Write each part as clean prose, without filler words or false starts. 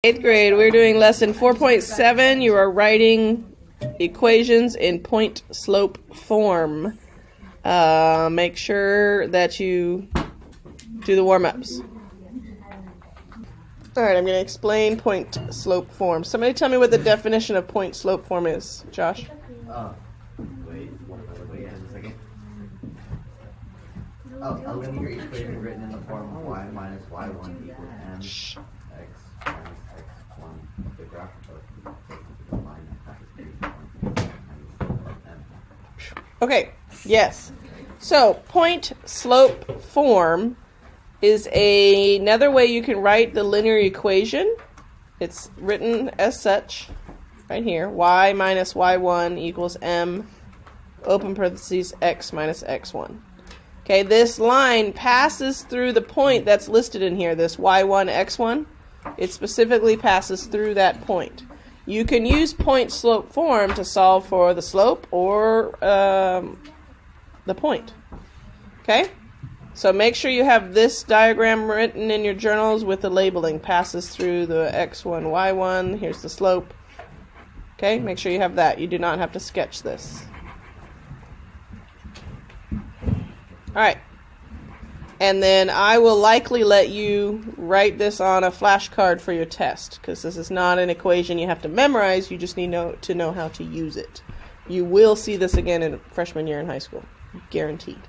8th grade, we're doing lesson 4.7. You are writing equations in point slope form. Make sure that you do the warm-ups. Alright, I'm going to explain point slope form. Somebody tell me what the definition of point slope form is. Josh? Wait a second. A linear equation written in the form of y minus y1 equals m x minus x1. The graph of the line that passes through the point m. Okay, yes. So, point slope form is another way you can write the linear equation. It's written as such, right here. Y minus y1 equals m, open parentheses, x minus x1. Okay, this line passes through the point that's listed in here, this y1, x1. It specifically passes through that point. You can use point slope form to solve for the slope or the point. Okay? So make sure you have this diagram written in your journals with the labeling. Passes through the x1, y1. Here's the slope. Okay? Make sure you have that. You do not have to sketch this. Alright. And then I will likely let you write this on a flashcard for your test, because this is not an equation you have to memorize. You just need to know how to use it. You will see this again in freshman year in high school. Guaranteed.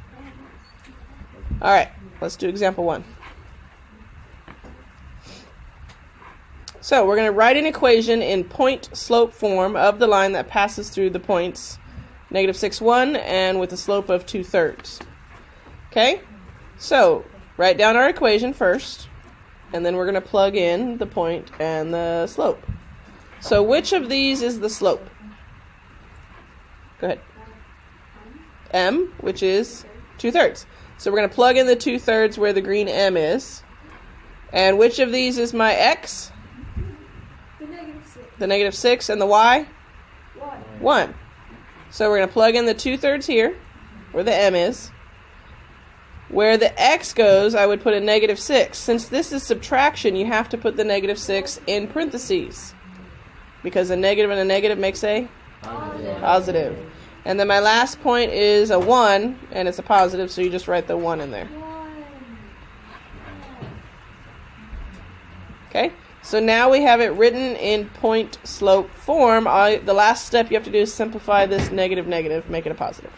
Alright, let's do example 1. So we're going to write an equation in point slope form of the line that passes through the points negative 6, 1, and with a slope of 2/3. Okay? So, write down our equation first, and then we're going to plug in the point and the slope. So which of these is the slope? Go ahead. M, which is 2/3. So we're going to plug in the 2/3 where the green M is. And which of these is my X? The -6. The -6. And the Y? 1. So we're going to plug in the 2/3 here, where the M is. Where the X goes, I would put a -6. Since this is subtraction, you have to put the -6 in parentheses. Because a negative and a negative makes a positive. And then my last point is a 1, and it's a positive, so you just write the 1 in there. Okay? So now we have it written in point slope form. The last step you have to do is simplify this negative, make it a positive.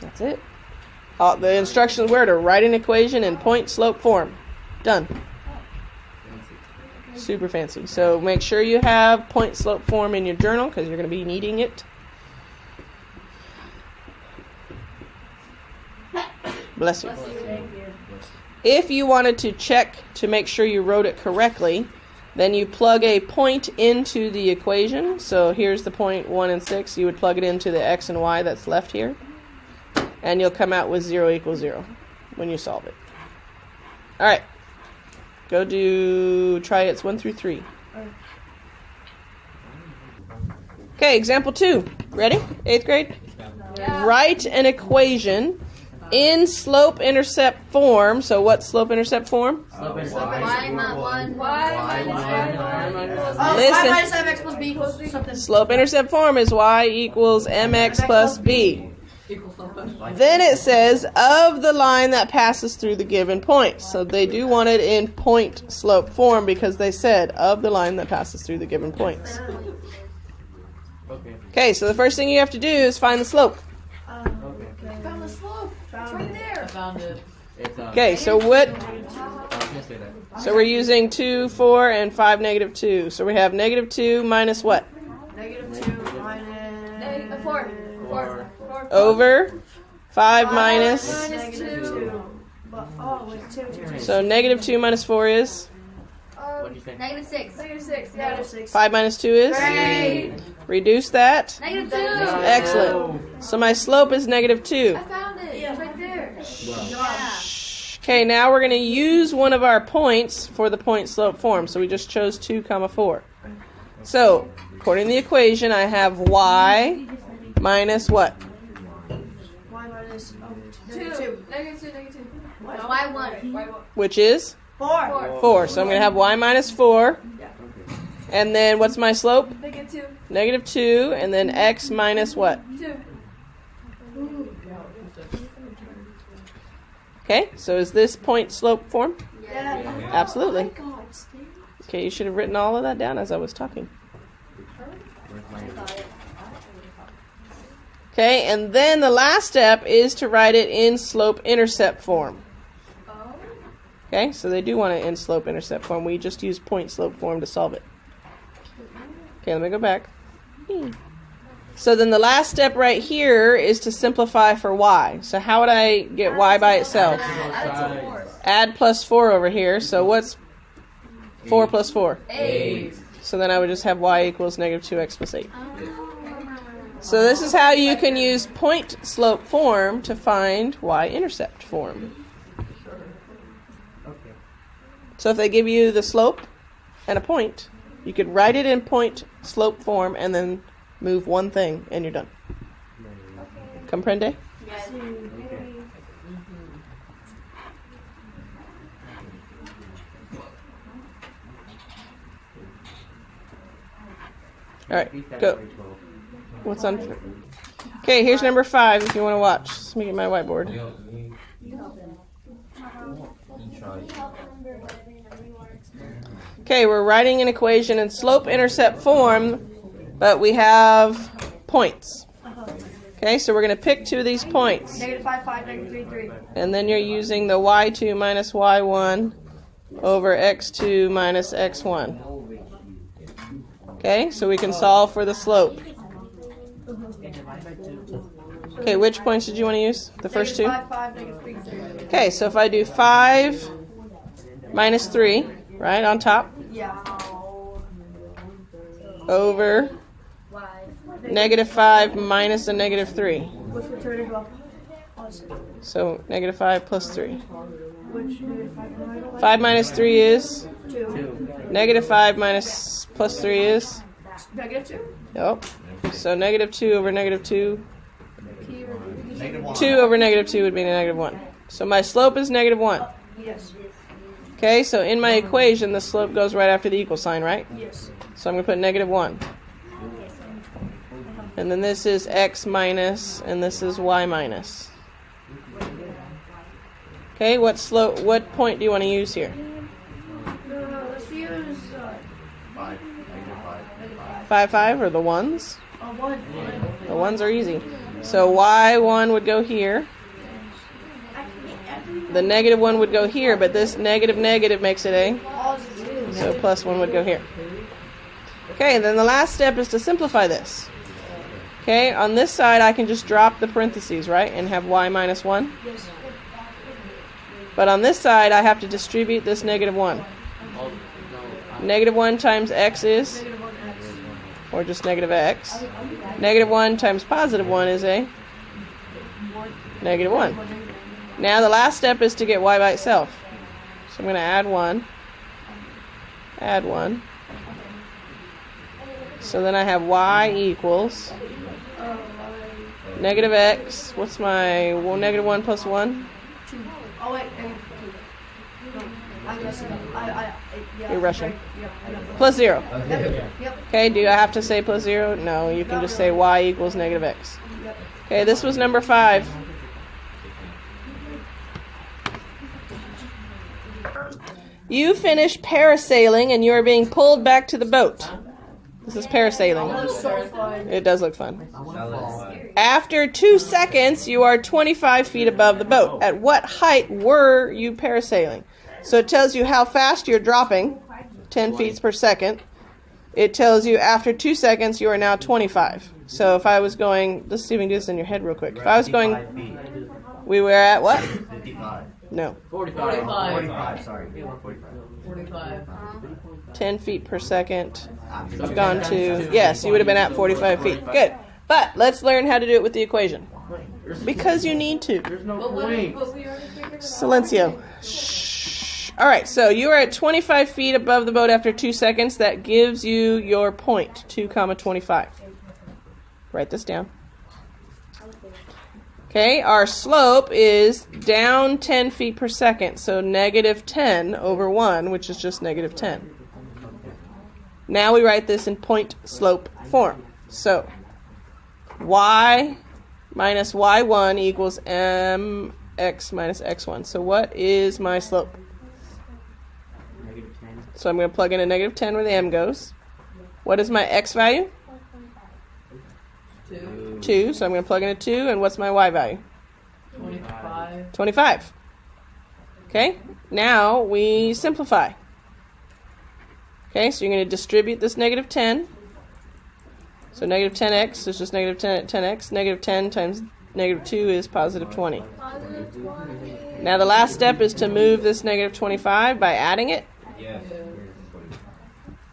That's it. The instructions were to write an equation in point slope form. Done. Super fancy. So make sure you have point slope form in your journal because you're going to be needing it. Bless you. If you wanted to check to make sure you wrote it correctly, then you plug a point into the equation. So here's the point 1 and 6. You would plug it into the x and y that's left here. And you'll come out with 0 equals 0 when you solve it. Alright. Go do triads 1 through 3. Okay, example 2. Ready? 8th grade? Yeah. Write an equation in slope-intercept form. So what's slope-intercept form? Y minus mx plus b equals something. Slope-intercept form is y equals mx plus b. Then it says, of the line that passes through the given point. So they do want it in point slope form because they said, of the line that passes through the given points. Okay, so the first thing you have to do is find the slope. Found the slope. It's right there. I found it. Okay, so what? So we're using 2, 4, and 5, -2. So we have -2 minus what? -2 minus 4. Over 5 minus. -2. So -2 minus 4 is? -6. -6. 5 minus 2 is? Great. Reduce that. -2. Excellent. So my slope is -2. I found it. It's right there. Okay, now we're going to use one of our points for the point slope form. So we just chose 2, 4. So, according to the equation, I have y minus what? Y minus -2. -2. Y1. Which is? 4. 4. So I'm going to have y minus 4. Yeah. And then what's my slope? -2. Negative 2. And then x minus what? 2. Okay, so is this point slope form? Yeah. Absolutely. Okay, you should have written all of that down as I was talking. Okay, and then the last step is to write it in slope-intercept form. Okay, so they do want it in slope-intercept form. We just use point slope form to solve it. Okay, let me go back. So then the last step right here is to simplify for y. So how would I get y by itself? Add plus 4 over here. So what's 4 plus 4? 8. So then I would just have y equals negative 2x plus 8. So this is how you can use point slope form to find y-intercept form. So if they give you the slope and a point, you could write it in point slope form and then move one thing and you're done. Comprende? Yes. All right, go. What's on? Okay, here's number 5 if you want to watch. Let me get my whiteboard. Okay, we're writing an equation in slope-intercept form, but we have points. Okay, so we're going to pick 2 of these points. -5, 5, -3, 3. And then you're using the y2 minus y1 over x2 minus x1. Okay, so we can solve for the slope. Okay, which points did you want to use? The first 2? -5, 5, -3, 3. Okay, so if I do 5 minus 3, right, on top, Yeah. over -5 minus a -3. Which alternative up? So -5 plus 3. Which -5? 5 minus 3 is? 2. -5 minus plus 3 is? -2. Yep. So -2 over -2. -1. 2 over -2 would be -1. So my slope is -1. Yes. Okay, so in my equation, the slope goes right after the equal sign, right? Yes. So I'm going to put -1. And then this is x minus, and this is y minus. Okay, what point do you want to use here? Let's use 5. -5, 5, or the ones? 1. The ones are easy. So y1 would go here. The -1 would go here, but this negative makes it a. So +1 would go here. Okay, and then the last step is to simplify this. Okay, on this side I can just drop the parentheses, right, and have y minus 1. Yes. But on this side I have to distribute this -1. -1 times x is, or just -x. -1 times +1 is a -1. Now the last step is to get y by itself. So I'm going to add 1. Add 1. So then I have y equals -x. What's my -1 plus 1? 2. Oh, wait. Yeah. You're rushing. Yep. Plus 0. Yep. Okay, do I have to say plus 0? No, you can just say y equals -x. Yep. Okay, this was number 5. You finish parasailing and you are being pulled back to the boat. This is parasailing. So fun. It does look fun. After 2 seconds, you are 25 feet above the boat. At what height were you parasailing? So it tells you how fast you're dropping, 10 feet per second. It tells you after 2 seconds, you are now 25. So if I was going, let's see if we can do this in your head real quick. If I was going, we were at what? 55. No. 45. 45, sorry. 45. 10 feet per second. I've gone to, yes, you would have been at 45 feet. Good. But let's learn how to do it with the equation. Because you need to. There's no point. Silencio. Shh. All right, so you are at 25 feet above the boat after 2 seconds. That gives you your point, 2, 25. Write this down. Okay, our slope is down 10 feet per second, so negative 10 over 1, which is just negative 10. Now we write this in point slope form. So y minus y1 equals mx minus x1. So what is my slope? Negative 10. So I'm going to plug in a negative 10 where the m goes. What is my x value? 2. 2. So I'm going to plug in a 2. And what's my y value? 25. 25. Okay, now we simplify. Okay, so you're going to distribute this negative 10. So negative 10x is just negative 10x. Negative 10 times negative 2 is positive 20. Now the last step is to move this negative 25 by adding it. Yes.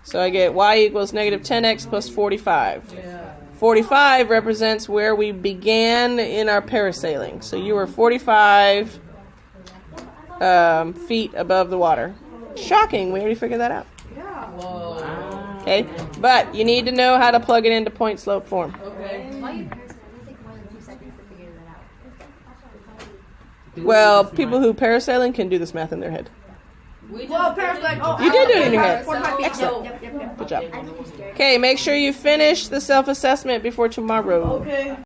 So I get y equals negative 10x plus 45. Yeah. 45 represents where we began in our parasailing. So you were 45 feet above the water. Shocking, we already figured that out. Whoa. Okay, but you need to know how to plug it into point slope form. Okay. Why you parasite? It take more than 2 seconds to figure that out. Well, people who parasailing can do this math in their head. We Well, just parasite. Oh, You did do it in your head. 45 feet. Excellent. Yep. Good job. I think you're scared. Okay, make sure you finish the self-assessment before tomorrow. Okay.